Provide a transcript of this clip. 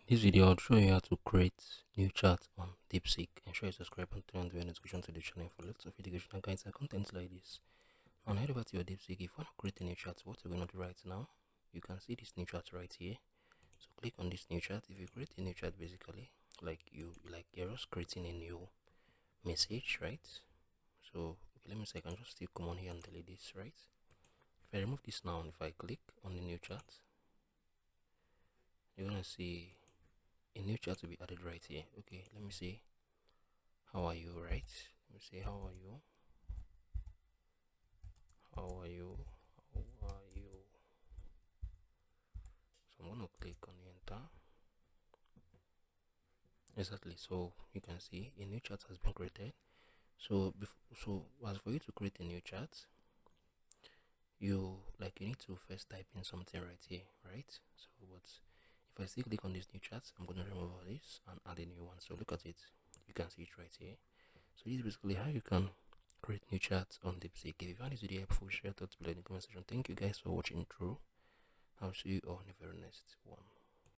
This video I'll show you how to create new chat on Deepseek. Ensure you subscribe and turn on the notification to the channel for lots of educational guides and content like this. Now head over to your Deepseek. If you want to create a new chat, what you're going to do right now, you can see this new chat right here. So click on this new chat. If you create a new chat, basically you're just creating a new message, right? So okay, let me say I can just still come on here and delete this, right? If I remove this now and if I click on the new chat, you're gonna see a new chat to be added right here. Okay, let me see. How are you, right? Let me see. How are you? How are you? How are you? So I'm gonna click on the enter. Exactly. So you can see a new chat has been created. So as for you to create a new chat, you need to first type in something right here, right? So but if I still click on this new chat, I'm gonna remove all this and add a new one. So look at it. You can see it right here. So this is basically how you can create new chats on Deepseek. If you found this video helpful, share thoughts below in the comment section. Thank you guys for watching through. I'll see you all in the very next one.